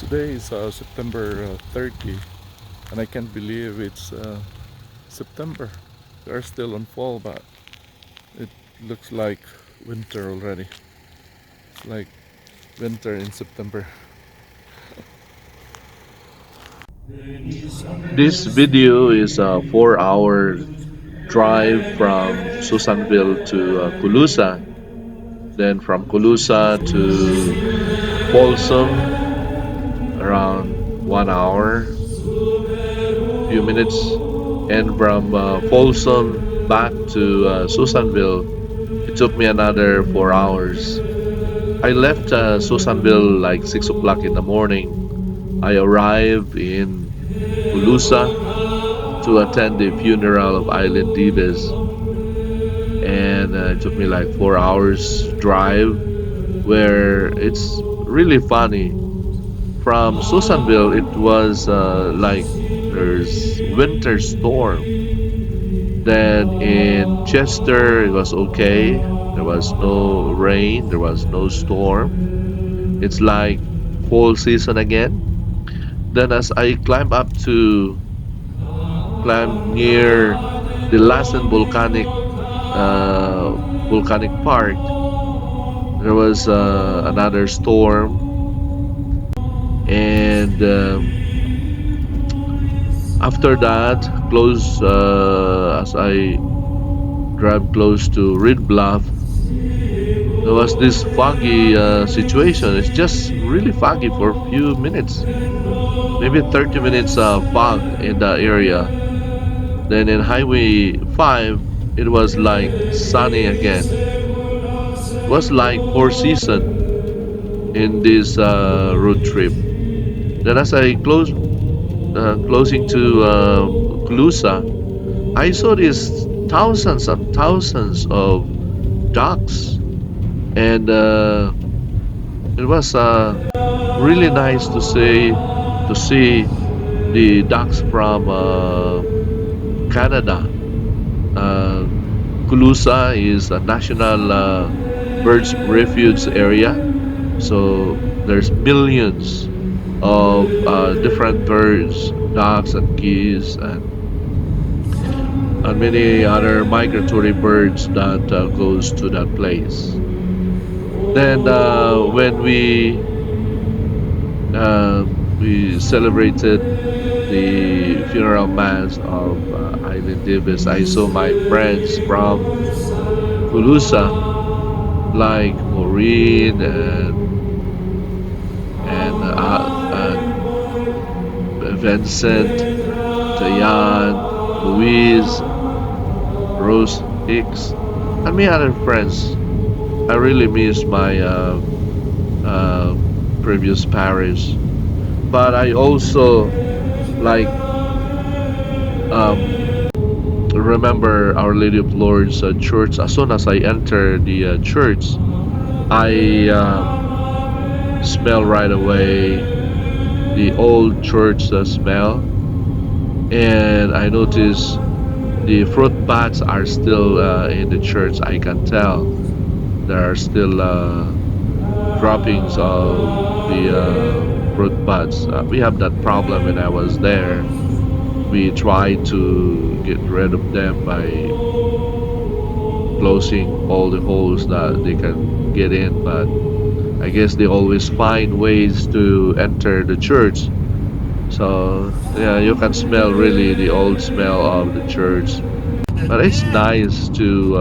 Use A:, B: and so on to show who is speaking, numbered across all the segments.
A: Today is September 30, and I can't believe it's September. We are still on fall, but it looks like winter already. It's like winter in September. This video is a 4 hour drive from Susanville to Colusa, then from Colusa to Folsom, around 1 hour, few minutes, and from Folsom back to Susanville, it took me another 4 hours. I left Susanville like 6 o'clock in the morning. I arrived in Colusa to attend the funeral of Island Dives, and it took me like 4 hours drive, where it's really funny. From Susanville, it was like there's winter storm. Then in Chester, it was okay. There was no rain, there was no storm. It's like fall season again. Then as I climb near the Lassen volcanic park, there was another storm, and after that, close as I drive close to Red Bluff, there was this foggy situation. It's just really foggy for a few minutes, maybe 30 minutes fog in the area. Then in Highway 5, it was like sunny again. It was like four season in this road trip. Then as I closing to Colusa, I saw these thousands and thousands of ducks, and it was really nice to see the ducks from Canada. Uh, Colusa is a national birds refuge area, so there's millions of different birds, ducks, and geese, and many other migratory birds that goes to that place. Then when we celebrated the funeral mass of Island Davis, I saw my friends from Colusa, like Maureen and Vincent, Jayan, Louise, Rose Hicks, and many other friends. I really miss my previous parish, but I also like remember Our Lady of Lords church. As soon as I enter the church, I smell right away the old church smell, and I notice the fruit bats are still in the church. I can tell there are still droppings of the fruit bats. We have that problem when I was there. We tried to get rid of them by closing all the holes that they can get in, but I guess they always find ways to enter the church. So yeah, you can smell really the old smell of the church. But it's nice to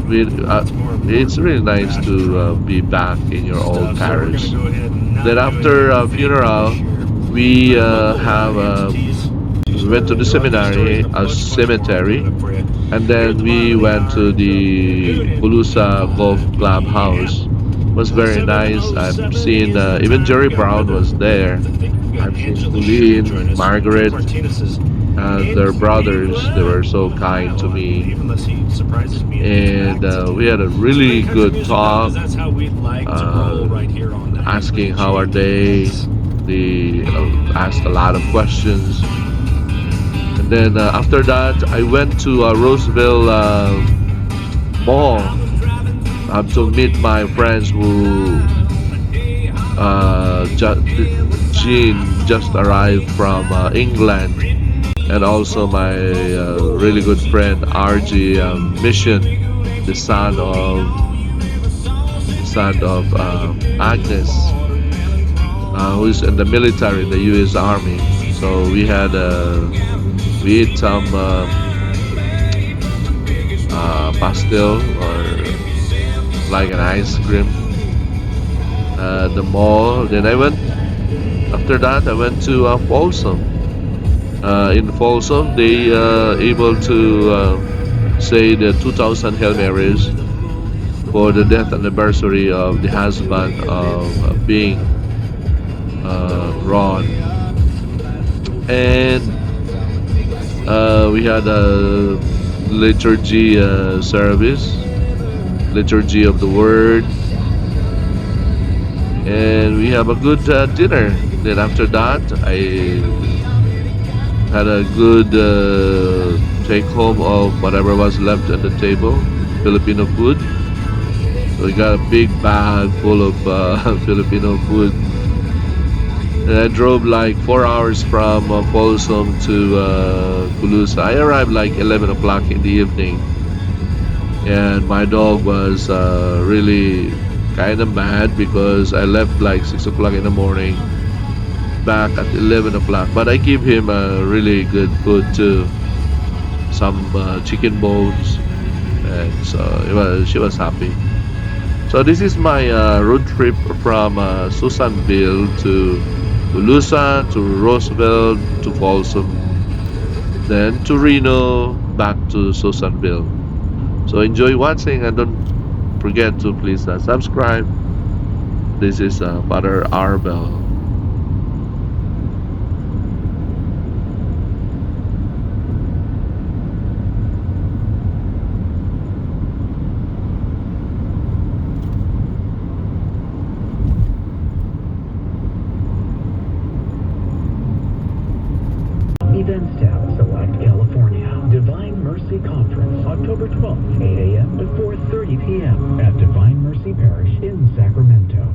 A: it's really nice to be back in your old parish. Then after funeral, we went to the cemetery, and then we went to the Colusa Golf Club house. It was very nice. I've seen even Jerry Brown was there. I've seen Pauline, Margaret, and their brothers. They were so kind to me, and we had a really good talk, asking how are they. They asked a lot of questions, and then after that I went to Roseville Mall to meet my friends who Jean just arrived from England, and also my really good friend RG Mission, the son of Agnes, who is in the military in the U.S. Army. So we ate some pastel or like an ice cream at the mall. Then after that I went to Folsom. In Folsom, they able to say the 2,000 Hail Marys for the death anniversary of the husband of Bing, Ron. And we had a liturgy service, liturgy of the word, and we have a good dinner. Then after that, I had a good take home of whatever was left at the table, Filipino food. So we got a big bag full of Filipino food. And I drove like 4 hours from Folsom to Colusa. I arrived like 11 o'clock in the evening. And my dog was really kind of mad because I left like 6 o'clock in the morning, back at 11 o'clock. But I gave him a really good food too, some chicken bones. And so she was happy. So this is my road trip from Susanville to Colusa to Roosevelt to Folsom, then to Reno, back to Susanville. So enjoy watching and don't forget to please subscribe. This is Father Arbel.
B: Events tab, select California. Divine Mercy Conference, October 12th, 8 a.m. to 4:30 p.m. at Divine Mercy Parish in Sacramento.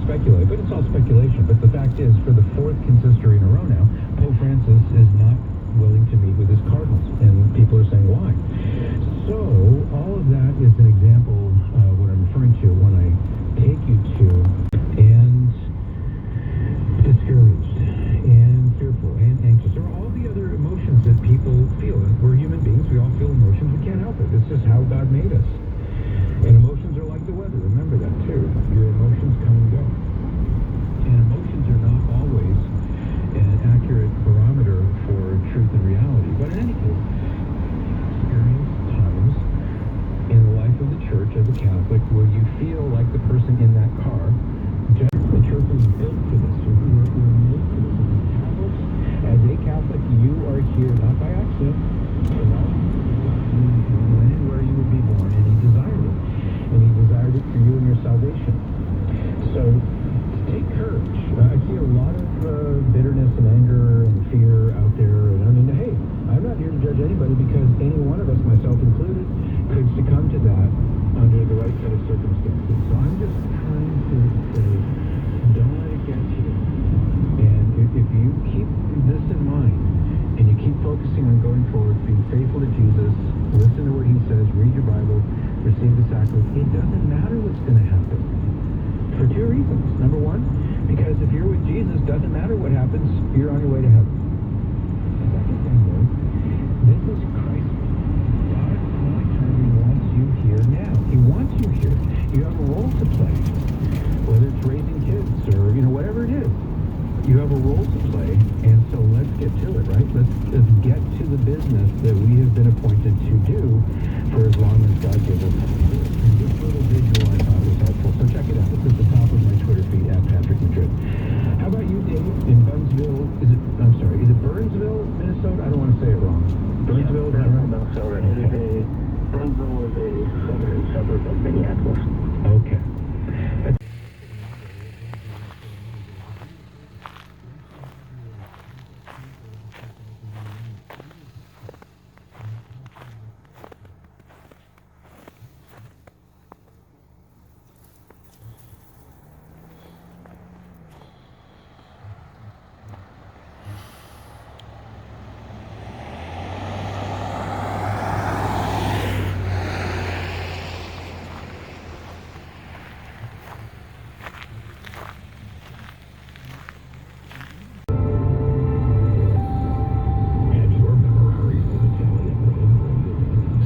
B: Speculate, but it's all speculation. But the fact is, for the fourth consistory in a row now, Pope Francis is not willing to meet with his cardinals, and people are saying why. So all of that is an example of what I'm referring to when I take you to and discouraged and fearful and anxious, or all the other emotions that people feel. And we're human beings; we all feel emotions. We can't help it. It's just how God made us. And emotions are like the weather. Remember that too. Your emotions come and go. And emotions are not always an accurate barometer for truth and reality. But in any case, experience times in the life of the church as a Catholic where you feel like the person in that car. The church was built for this. We're made for this. Catholics, as a Catholic, you are here not by accident. You went where you would be born, and He desired it. And He desired it for you and your salvation. So take courage. I see a lot of bitterness and anger and fear out there. And I mean, hey, I'm not here to judge anybody because any one of us, myself included, could succumb to that under the right set of circumstances. So I'm just trying to say, don't let it get to you. And if you keep this in mind and you keep focusing on going forward, being faithful to Jesus, listen to what He says, read your Bible, receive the sacrament, it doesn't matter what's going to happen. For two reasons. Number one, because if you're with Jesus, doesn't matter what happens, you're on your way to heaven. The second thing is, this is Christ. God is only turning You have a role to play, and so let's get to it, right? Let's get to the business that we have been appointed to do for as long as God gives us time to do it. And this little visual I thought was helpful, so check it out. It's at the top of my Twitter feed, at Patrick Madrid. How about you, Dave, in Burnsville? Is it Burnsville, Minnesota? I don't want to say it wrong. Burnsville, is that right?
C: Minnesota. Burnsville is a southern suburb of Minneapolis.
B: Okay.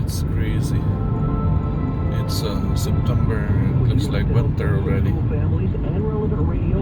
A: It's crazy. It's September. It looks like winter already.
C: Families and relevant radio